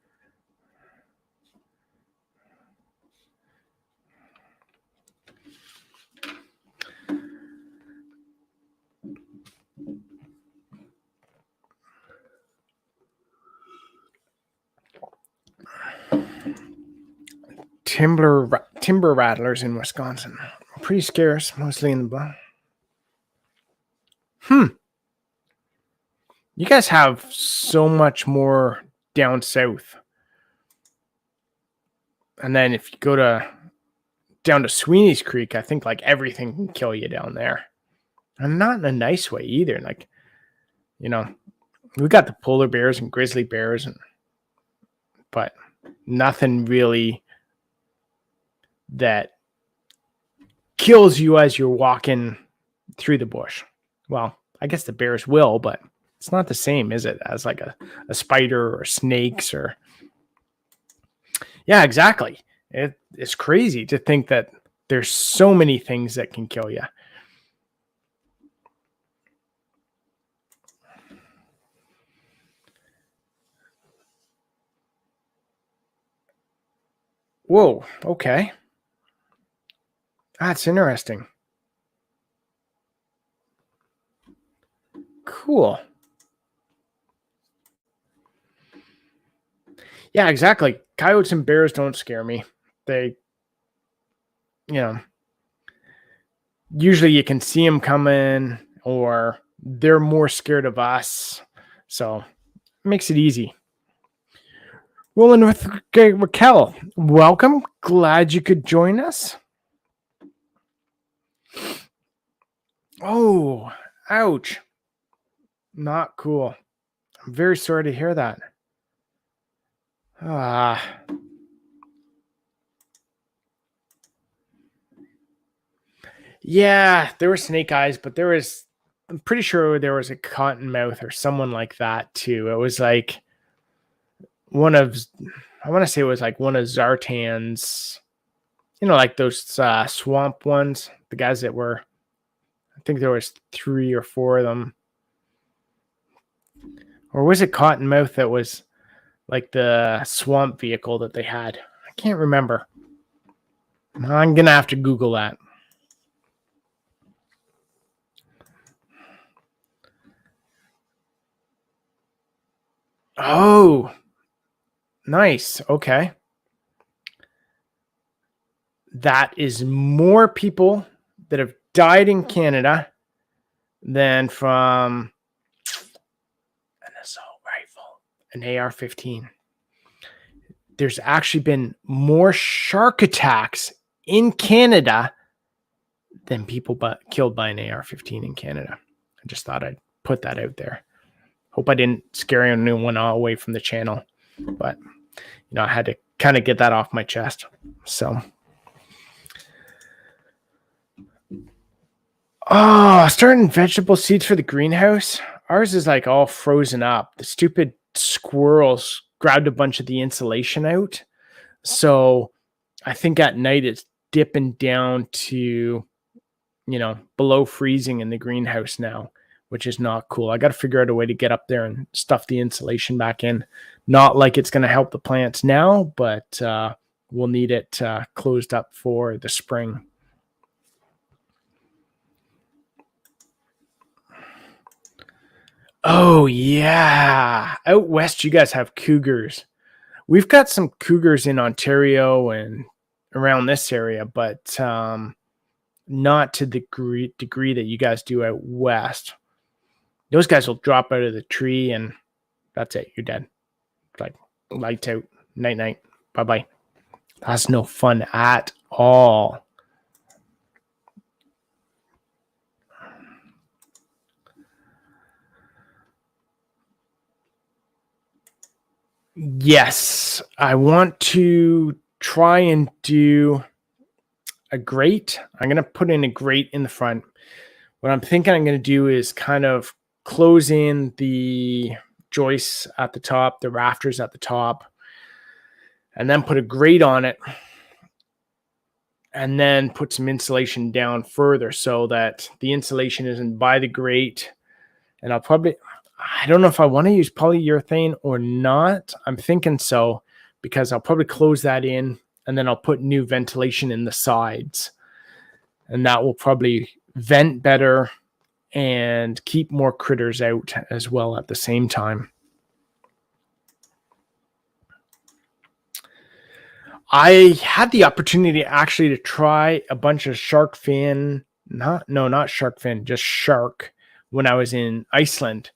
Timber rattlers in Wisconsin. Pretty scarce, mostly in the You guys have so much more down south. And then if you go down to Sweeney's Creek, I think like everything can kill you down there. And not in a nice way either. Like, we got the polar bears and grizzly bears, but nothing really that kills you as you're walking through the bush. Well, I guess the bears will, but it's not the same, is it? As like a spider or snakes or... Yeah, exactly. It's crazy to think that there's so many things that can kill you. Whoa, okay. That's interesting. Cool. Yeah, exactly. Coyotes and bears don't scare me. They, usually you can see them coming, or they're more scared of us. So it makes it easy. Rolling with Raquel. Welcome. Glad you could join us. Oh, ouch. Not cool. I'm very sorry to hear that. Yeah, there were snake eyes, but I'm pretty sure there was a cottonmouth or someone like that too. It was like I want to say it was like one of Zartan's, like those swamp ones, the guys that were, I think there was 3 or 4 of them. Or was it Cottonmouth that was like the swamp vehicle that they had? I can't remember. I'm going to have to Google that. Oh, nice. Okay. That is more people that have died in Canada than from an assault rifle, an AR-15. There's actually been more shark attacks in Canada than people killed by an AR-15 in Canada. I just thought I'd put that out there. Hope I didn't scare anyone away from the channel, but I had to kind of get that off my chest. So, starting vegetable seeds for the greenhouse. Ours is like all frozen up. The stupid squirrels grabbed a bunch of the insulation out. So I think at night it's dipping down to, below freezing in the greenhouse now, which is not cool. I got to figure out a way to get up there and stuff the insulation back in. Not like it's going to help the plants now, but we'll need it closed up for the spring. Oh, yeah. Out west, you guys have cougars. We've got some cougars in Ontario and around this area, but not to the degree that you guys do out west. Those guys will drop out of the tree and that's it. You're dead. Like lights out. Night, night. Bye-bye. That's no fun at all. Yes, I want to try and do a grate. I'm going to put in a grate in the front. What I'm thinking I'm going to do is kind of close in the joists at the top, the rafters at the top, and then put a grate on it, and then put some insulation down further so that the insulation isn't by the grate. And I don't know if I want to use polyurethane or not. I'm thinking so, because I'll probably close that in and then I'll put new ventilation in the sides, and that will probably vent better and keep more critters out as well at the same time. I had the opportunity actually to try a bunch of shark fin, not shark fin, just shark, when I was in Iceland.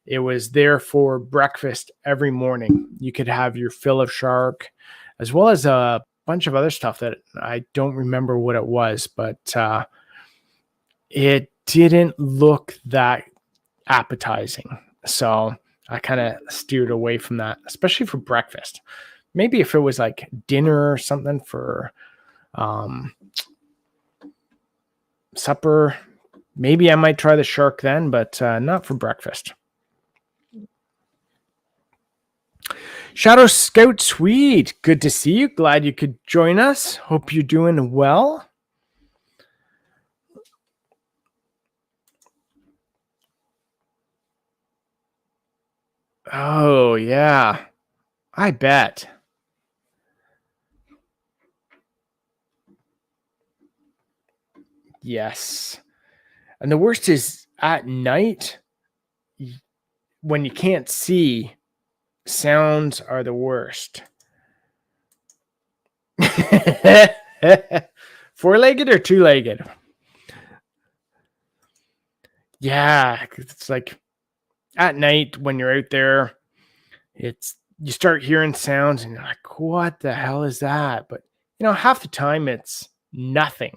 It was there for breakfast every morning. You could have your fill of shark, as well as a bunch of other stuff that I don't remember what it was, but it didn't look that appetizing. So I kind of steered away from that, especially for breakfast. Maybe if it was like dinner or something for supper, maybe I might try the shark then, but not for breakfast. Shadow Scout Swede, good to see you. Glad you could join us. Hope you're doing well. Oh, yeah. I bet. Yes. And the worst is at night, when you can't see, sounds are the worst. 4-legged or 2-legged? Yeah, it's like at night when you're out there, you start hearing sounds and you're like, what the hell is that? But half the time it's nothing.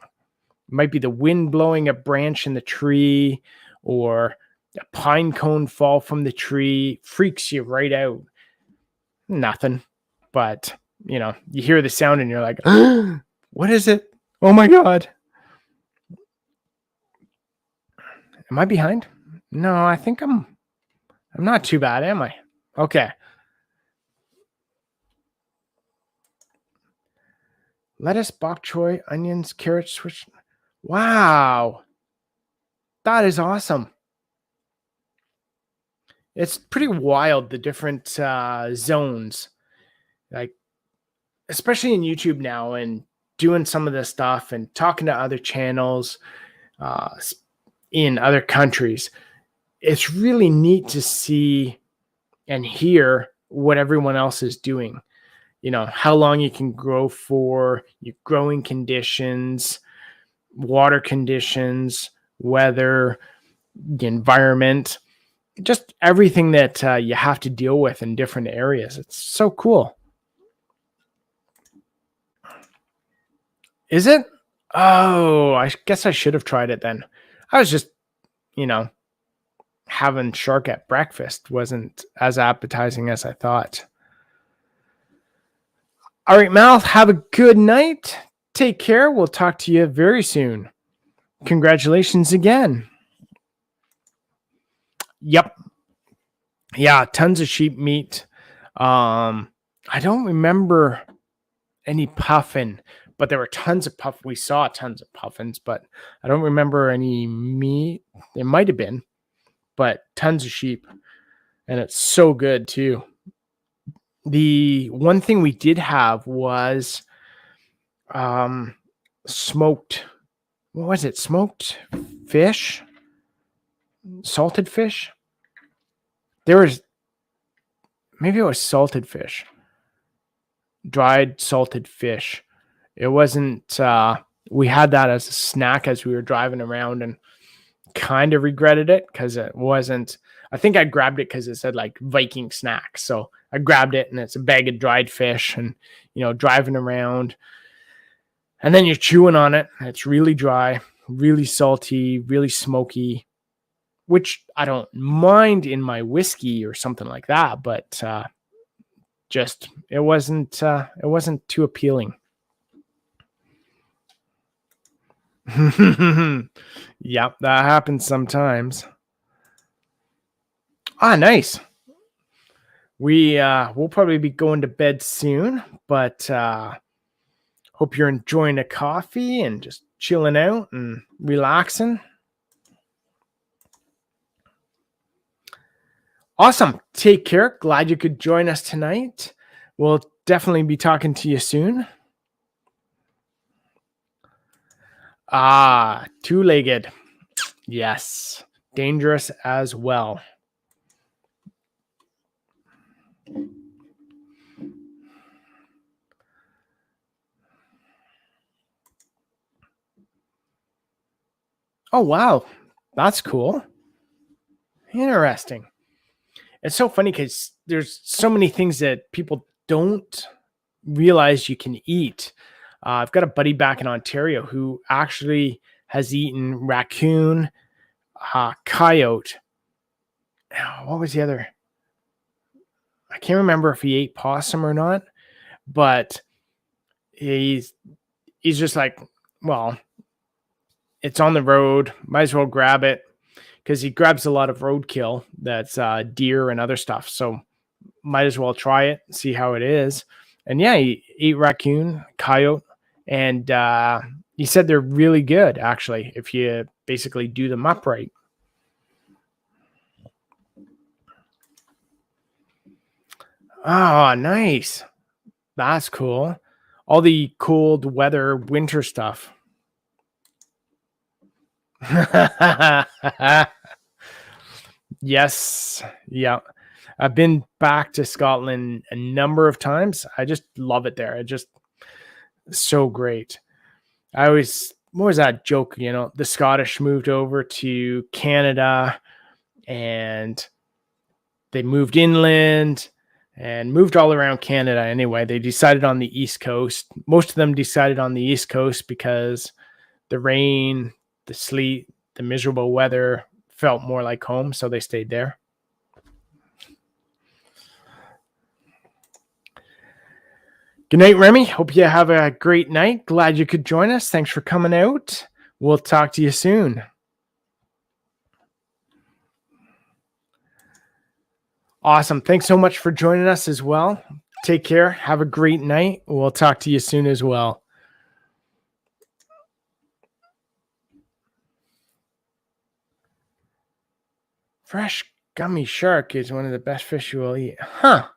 It might be the wind blowing a branch in the tree, or a pine cone fall from the tree, freaks you right out. Nothing. But you hear the sound and you're like, what is it? Oh my God. Am I behind? No, I think I'm not too bad, am I? Okay. Lettuce, bok choy, onions, carrots, switch. Wow. That is awesome. It's pretty wild, the different zones. Like, especially in YouTube now, and doing some of this stuff and talking to other channels in other countries. It's really neat to see and hear what everyone else is doing. How long you can grow for, your growing conditions, water conditions, weather, the environment, just everything that you have to deal with in different areas. It's so cool. Is it? Oh, I guess I should have tried it then. I was just, having shark at breakfast wasn't as appetizing as I thought. All right, Mal, have a good night. Take care. We'll talk to you very soon. Congratulations again. Yep. Yeah, tons of sheep meat. I don't remember any puffin, but there were tons of puff. We saw tons of puffins, but I don't remember any meat. There might have been, but tons of sheep, and it's so good too. The one thing we did have was smoked. What was it? Smoked fish, salted fish. Maybe it was salted fish, dried salted fish. It wasn't. We had that as a snack as we were driving around, and kind of regretted it because it wasn't. I think I grabbed it because it said like Viking snack, so I grabbed it, and it's a bag of dried fish, and driving around, and then you're chewing on it. And it's really dry, really salty, really smoky, which I don't mind in my whiskey or something like that, but just it wasn't too appealing. Yep, that happens sometimes. Nice. We'll probably be going to bed soon, but hope you're enjoying a coffee and just chilling out and relaxing. Awesome. Take care. Glad you could join us tonight. We'll definitely be talking to you soon. Ah, two-legged. Yes. Dangerous as well. Oh, wow. That's cool. Interesting. It's so funny because there's so many things that people don't realize you can eat. I've got a buddy back in Ontario who actually has eaten raccoon, coyote. What was the other? I can't remember if he ate possum or not, but he's just like, well, it's on the road. Might as well grab it because he grabs a lot of roadkill that's deer and other stuff. So might as well try it, see how it is. And yeah, he ate raccoon, coyote, and he said they're really good, actually, if you basically do them upright. Oh, nice. That's cool. All the cold weather, winter stuff. Yes. Yeah. I've been back to Scotland a number of times. I just love it there. It just so great. I always, what was that joke? You know, the Scottish moved over to Canada and they moved inland and moved all around Canada anyway. They decided on the East Coast. Most of them decided on the East Coast because the rain, the sleet, the miserable weather felt more like home. So they stayed there. Good night, Remy. Hope you have a great night. Glad you could join us. Thanks for coming out. We'll talk to you soon. Awesome. Thanks so much for joining us as well. Take care. Have a great night. We'll talk to you soon as well. Fresh gummy shark is one of the best fish you will eat. Huh.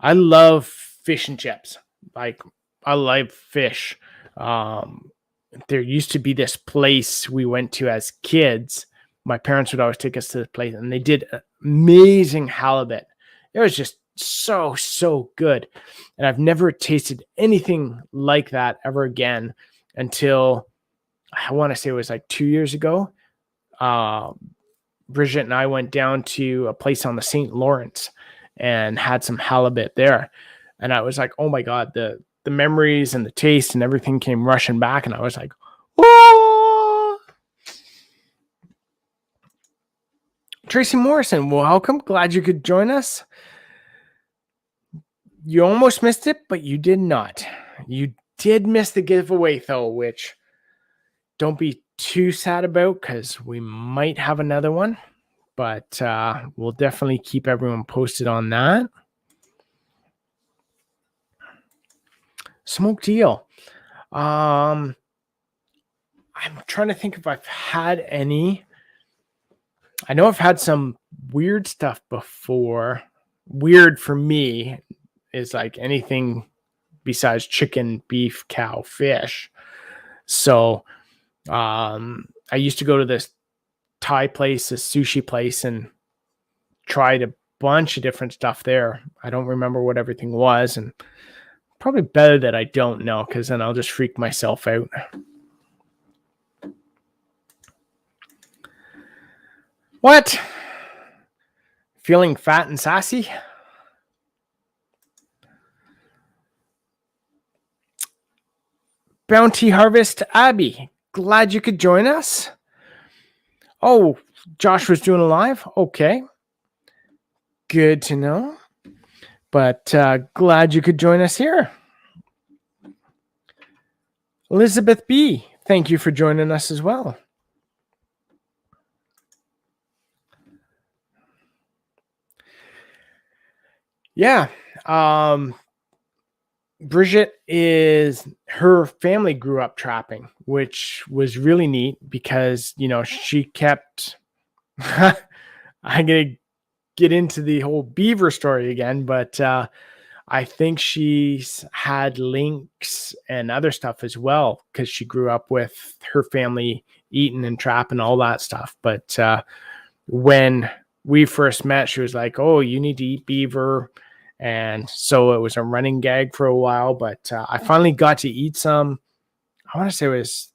I love fish and chips. Like, I love fish. There used to be this place we went to as kids. My parents would always take us to the place, and they did amazing halibut. It was just so good. And I've never tasted anything like that ever again until I want to say it was like 2 years ago. Bridget and I went down to a place on the St. Lawrence and had some halibut there. And I was like, oh my God, the memories and the taste and everything came rushing back. And I was like, oh. Tracy Morrison, welcome. Glad you could join us. You almost missed it, but you did not. You did miss the giveaway, though, which don't be too sad about because we might have another one. But we'll definitely keep everyone posted on that. Smoked eel. I'm trying to think if I've had any. I know I've had some weird stuff before. Weird for me is like anything besides chicken, beef, cow, fish. So I used to go to this Thai place, this sushi place, and tried a bunch of different stuff there. I don't remember what everything was, and probably better that I don't know because then I'll just freak myself out. What? Feeling fat and sassy? Bounty Harvest Abby, glad you could join us. Oh, Josh was doing a live? Okay. Good to know. But glad you could join us here. Elizabeth B., thank you for joining us as well. Yeah. Bridget her family grew up trapping, which was really neat because, you know, she kept I'm gonna get into the whole beaver story again, but I think she's had lynx and other stuff as well because she grew up with her family eating and trapping all that stuff. But when we first met, she was like, "Oh, you need to eat beaver." And so it was a running gag for a while, but I finally got to eat some. I want to say it was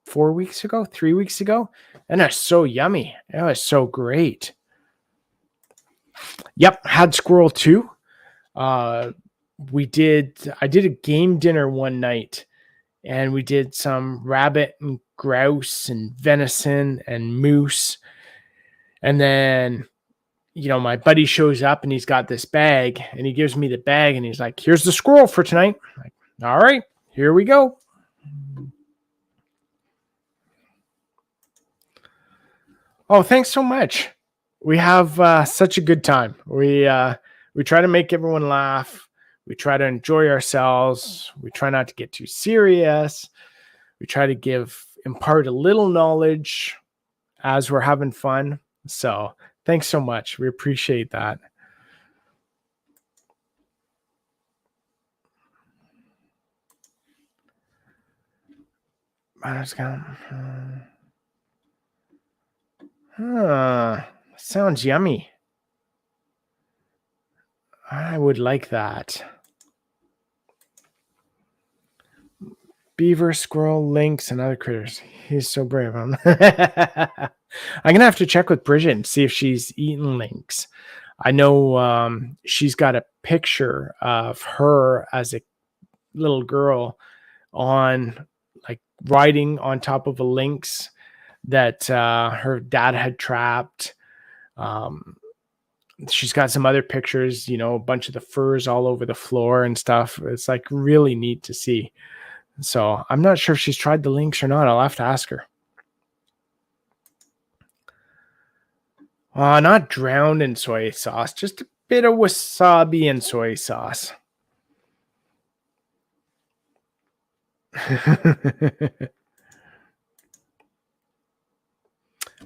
3 weeks ago. And it's so yummy. It was so great. Yep. Had squirrel too. I did a game dinner one night and we did some rabbit and grouse and venison and moose. And then, my buddy shows up and he's got this bag and he gives me the bag and he's like, "Here's the squirrel for tonight." I'm like, all right, here we go. Oh, thanks so much. We have such a good time. We try to make everyone laugh. We try to enjoy ourselves. We try not to get too serious. We try to impart a little knowledge as we're having fun. So thanks so much. We appreciate that. Sounds yummy. I would like that. Beaver, squirrel, lynx, and other critters. He's so brave. I'm gonna have to check with Bridget and see if she's eaten lynx. I know she's got a picture of her as a little girl on like riding on top of a lynx that her dad had trapped. She's got some other pictures, a bunch of the furs all over the floor and stuff. It's like really neat to see. So I'm not sure if she's tried the lynx or not. I'll have to ask her. Not drowned in soy sauce, just a bit of wasabi and soy sauce.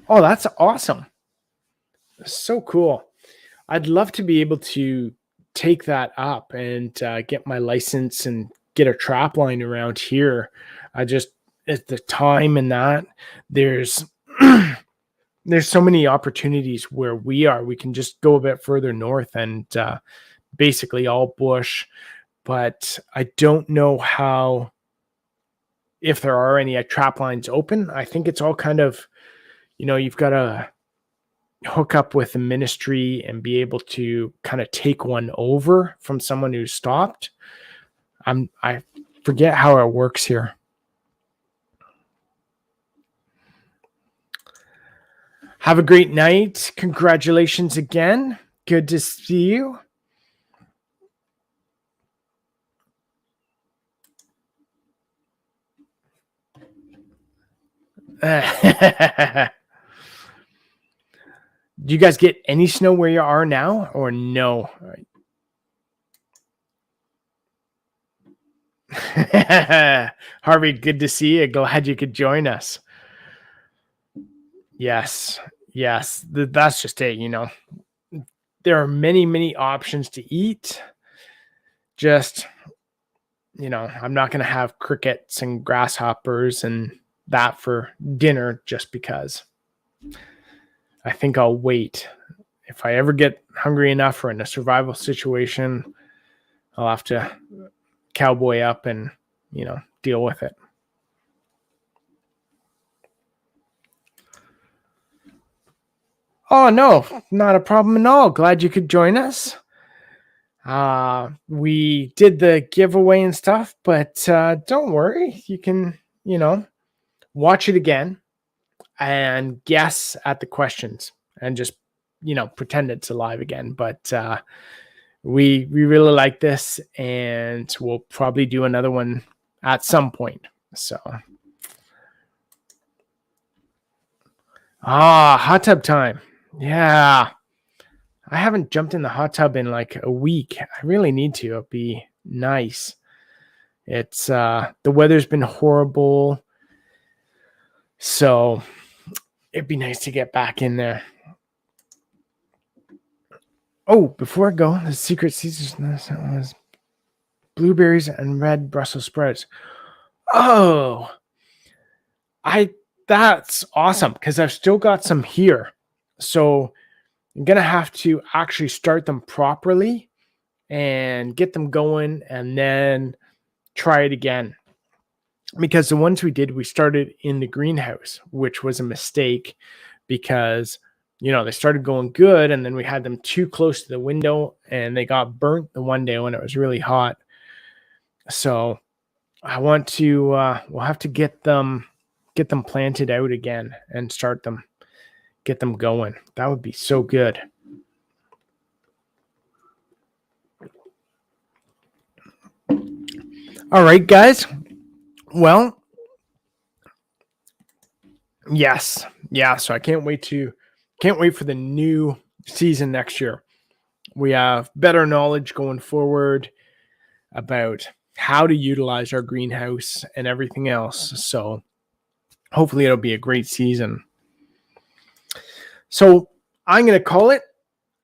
Oh, that's awesome. So cool. I'd love to be able to take that up and get my license and get a trap line around here. I just, at the time and that, there's there's so many opportunities where we can just go a bit further north and basically all bush, but I don't know if there are any trap lines open. I think it's all kind of, you've got to hook up with the ministry and be able to kind of take one over from someone who's stopped. I forget how it works here. Have a great night. Congratulations again. Good to see you. Do you guys get any snow where you are now or no? Harvey, good to see you. Glad you could join us. Yes. That's just it. There are many, many options to eat. Just, I'm not going to have crickets and grasshoppers and that for dinner just because. I think I'll wait. If I ever get hungry enough or in a survival situation, I'll have to cowboy up and, deal with it. Oh, no, not a problem at all. Glad you could join us. We did the giveaway and stuff, but don't worry. You can, watch it again and guess at the questions and just, pretend it's alive again. But we really like this and we'll probably do another one at some point. So. Hot tub time. Yeah. I haven't jumped in the hot tub in like a week. I really need to. It'd be nice. It's the weather's been horrible. So it'd be nice to get back in there. Oh, before I go, the secret season was blueberries and red Brussels sprouts. Oh, that's awesome because I've still got some here. So I'm going to have to actually start them properly and get them going and then try it again. Because the ones we did, we started in the greenhouse, which was a mistake because, they started going good and then we had them too close to the window and they got burnt the one day when it was really hot. So I want to, we'll have to get them planted out again and get them going. That would be so good. All right, guys. Well, yes. Yeah. So I can't wait for the new season next year. We have better knowledge going forward about how to utilize our greenhouse and everything else. So hopefully it'll be a great season. So I'm going to call it.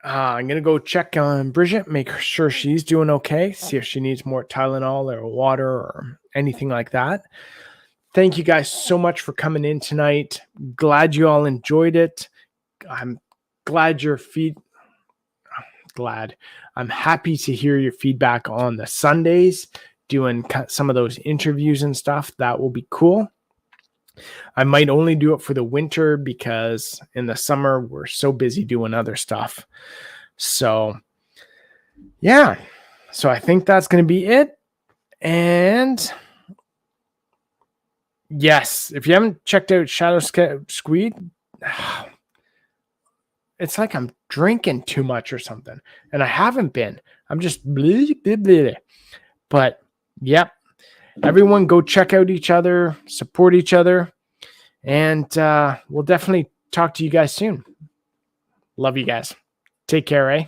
I'm going to go check on Bridget, make sure she's doing okay, see if she needs more Tylenol or water or anything like that. Thank you guys so much for coming in tonight. Glad you all enjoyed it. I'm glad I'm happy to hear your feedback on the Sundays, doing some of those interviews and stuff. That will be cool. I might only do it for the winter because in the summer we're so busy doing other stuff. So yeah, so I think that's going to be it. And yes, if you haven't checked out Shadow Squid, it's like I'm drinking too much or something, and I haven't been. I'm just blah, blah, blah. But yep, everyone go check out each other, support each other, and we'll definitely talk to you guys soon. Love you guys. Take care, eh?